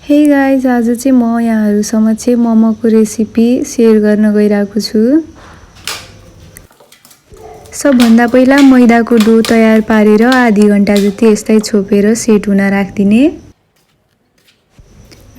Hey guys, आज चाहिँ म यहाँहरुसँग चाहिँ मोमोको रेसिपी शेयर गर्न गइरहेको छु। सबभन्दा पहिला मैदाको डो तयार पारेर आधी घण्टा जति यसलाई छोपेर सेट हुन राख्दिने।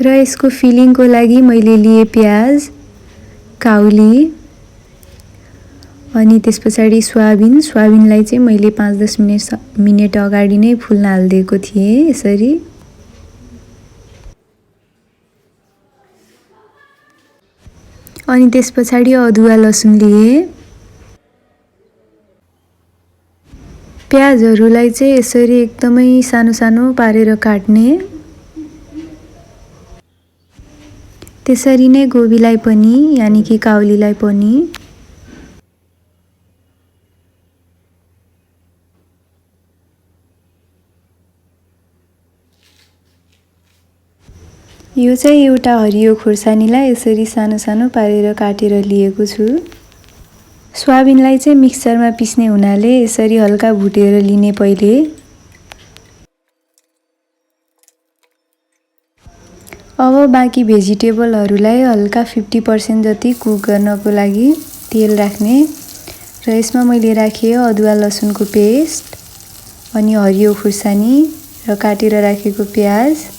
र यसको फिलिङको लागि मैले लिए प्याज, काउली अनि त्यसपछि सोयाबिनलाई चाहिँ मैले 5-10 मिनेट अगाडि नै फुल्न हाल्दिएको थिएँ यसरी। अनि त्यसपछि अदुवा लसुन लिए। प्याजहरुलाई चाहिँ यसरी एकदमै सानो सानो पारेर काट्ने। त्यसरी नै गोबीलाई पनि यानी कि काउलीलाई पनि। यो चाहिँ एउटा हरियो खुर्सानीलाई यसरी सानो सानो पारेर काटेर लिएको छु। सोयाबिनलाई चाहिँ मिक्सरमा पिस्ने हुनाले यसरी हल्का भुटेर लिने पहिले। अब बाँकी भेजिटेबलहरुलाई हल्का 50% जति कुक गर्नको लागि तेल राख्ने। र यसमा मैले राखे अदुवा लसुनको पेस्ट अनि हरियो खुर्सानी र काटेर राखेको प्याज।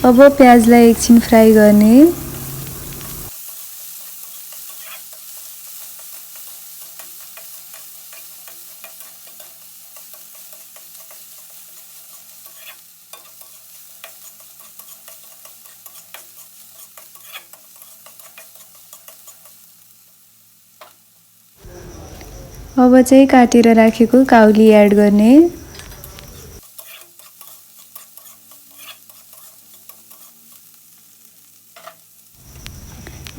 अब प्याजलाई एकछिन फ्राई गर्ने। अब चाहिँ काटेर राखेको काउली एड गर्ने।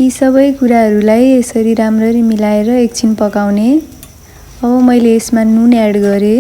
यी सबै कुराहरुलाई यसरी राम्ररी मिलाएर एकछिन पकाउने। अब मैले यसमा नुन एड गरे।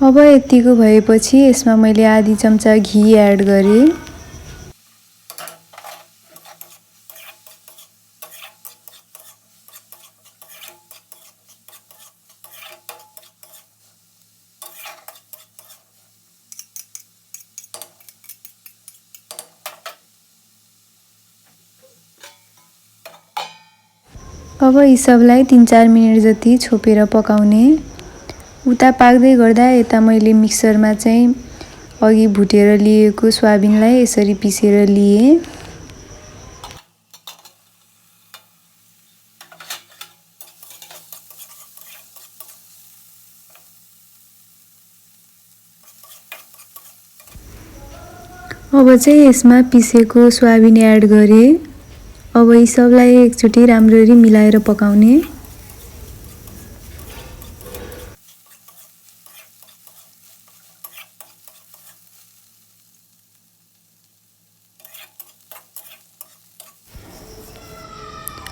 अब यतिको भएपछि यसमा मैले आधी चम्चा घी एड गरे। अब यी सबलाई 3-4 मिनेट जति छोपेर पकाउने। उता पाक्दै गर्दा यता मैले मिक्सरमा चाहिँ अघि भुटेर लिएको सोयाबिनलाई यसरी पिसेर लिए। अब चाहिँ यसमा पिसेको सोयाबिन एड गरे। अब यी सबलाई एकचोटी राम्ररी मिलाएर पकाउने।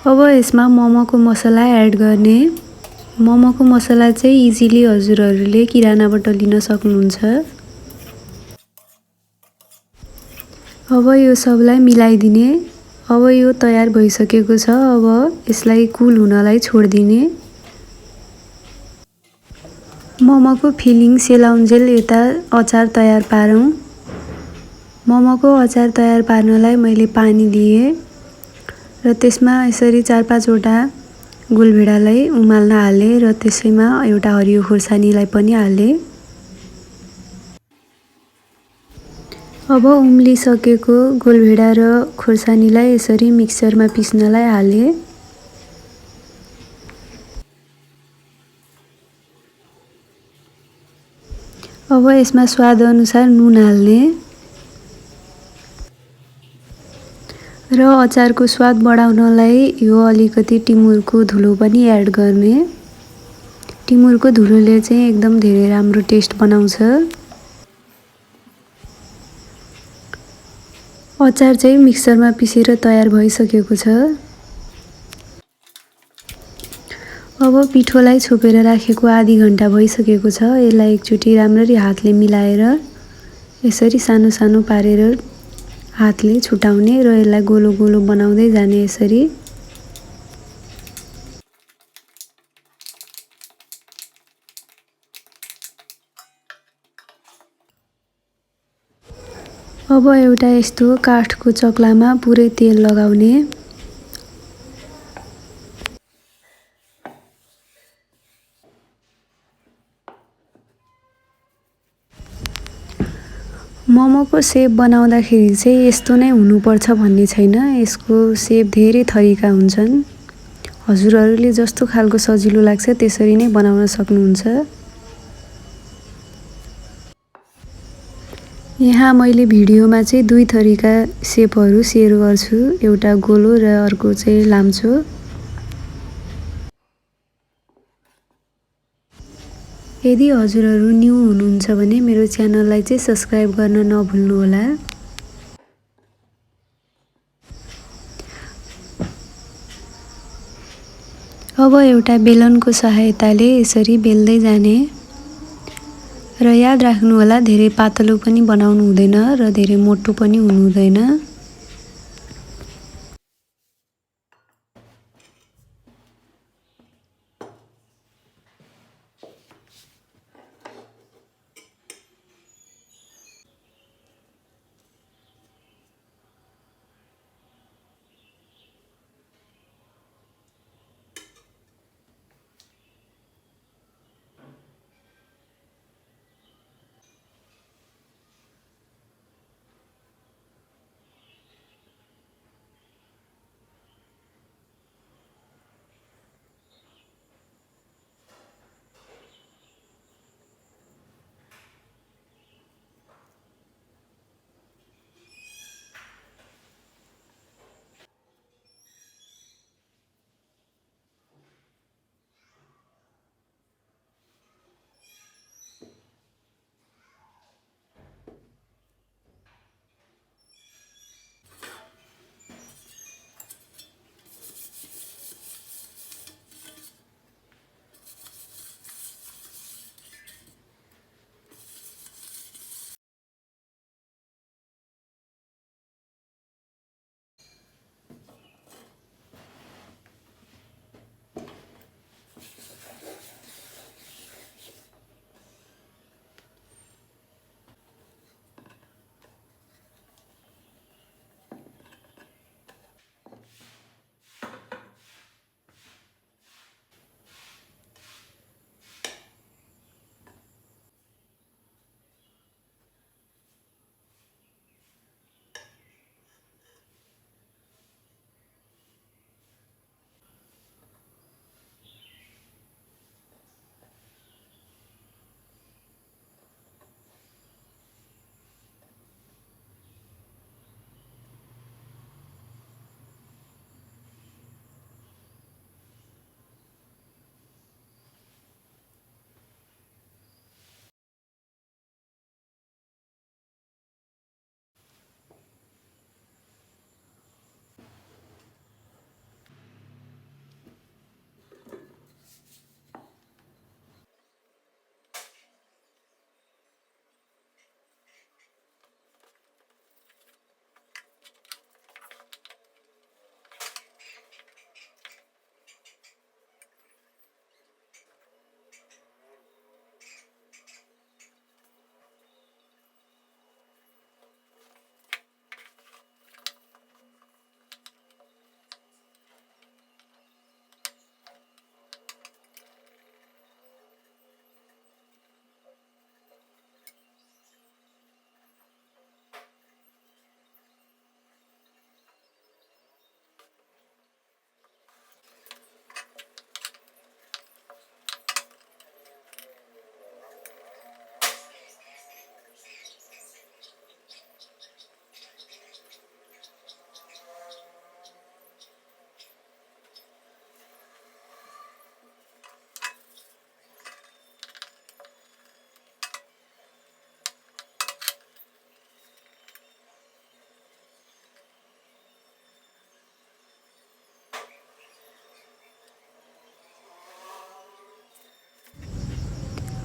अब यसमा मोमोको मसला एड गर्ने। मोमोको मसला चाहिँ इजिली हजुरहरुले किरानाबाट लिन सक्नुहुन्छ। अब यो सबलाई मिलाइदिने। अब यो तयार भइसकेको छ। अब यसलाई कुल हुनलाई छोड्दिने। मोमोको फिलिङ सेलाउन्जेल यता अचार तयार पारौं। मोमोको अचार तयार पार्नलाई मैले पानी लिए र त्यसमा यसरी 4-5 वटा गोलभेडालाई उमाल्न हाले र त्यसैमा एउटा हरियो खुर्सानीलाई पनि हाले। अब उम्लिसकेको गोलभेडा र खुर्सानीलाई यसरी मिक्सरमा पिस्नलाई हाले। अब यसमा स्वाद अनुसार नुन हाल्ने र अचारको स्वाद बढाउनलाई यो अलिकति टिमुरको धुलो पनि एड गर्ने। टिमुरको धुलोले चाहिँ एकदम धेरै राम्रो टेस्ट बनाउँछ। अचार चाहिँ मिक्सरमा पिसेर तयार भइसकेको छ। अब पिठोलाई छोपेर राखेको आधी घण्टा भइसकेको छ। यसलाई एकचोटि राम्ररी हातले मिलाएर यसरी सानो सानो पारेर हातले छुटाउने र यसलाई गोलो गोलो बनाउँदै जाने यसरी। अब एउटा यस्तो काठको चक्लामा पुरै तेल लगाउने। मोमोको सेप बनाउँदाखेरि चाहिँ यस्तो नै हुनुपर्छ भन्ने छैन। यसको सेप धेरै थरीका हुन्छन्। हजुरहरूले जस्तो खालको सजिलो लाग्छ त्यसरी नै बनाउन सक्नुहुन्छ। यहाँ मैले भिडियोमा चाहिँ दुई थरीका सेपहरू सेयर गर्छु, एउटा गोलो र अर्को चाहिँ लाम्चो। यदि हजुरहरू न्यू हुनुहुन्छ भने मेरो च्यानललाई चाहिँ सब्स्क्राइब गर्न नभुल्नुहोला। अब एउटा बेलनको सहायताले यसरी बेल्दै जाने र याद राख्नुहोला धेरै पातलो पनि बनाउनु हुँदैन र धेरै मोटो पनि हुनु हुँदैन।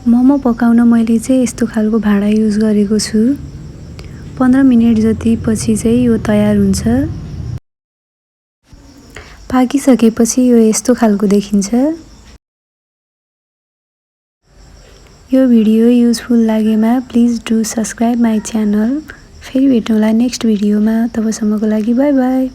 मोमो पकाउन मैले चाहिँ यस्तो खालको भाँडा युज गरेको छु। 15 मिनेट जति पछि चाहिँ यो तयार हुन्छ। पाकिसकेपछि यो यस्तो खालको देखिन्छ। यो भिडियो युजफुल लागेमा please do subscribe my channel. फेरि भेटौँला नेक्स्ट भिडियोमा। तबसम्मको लागि बाई बाई।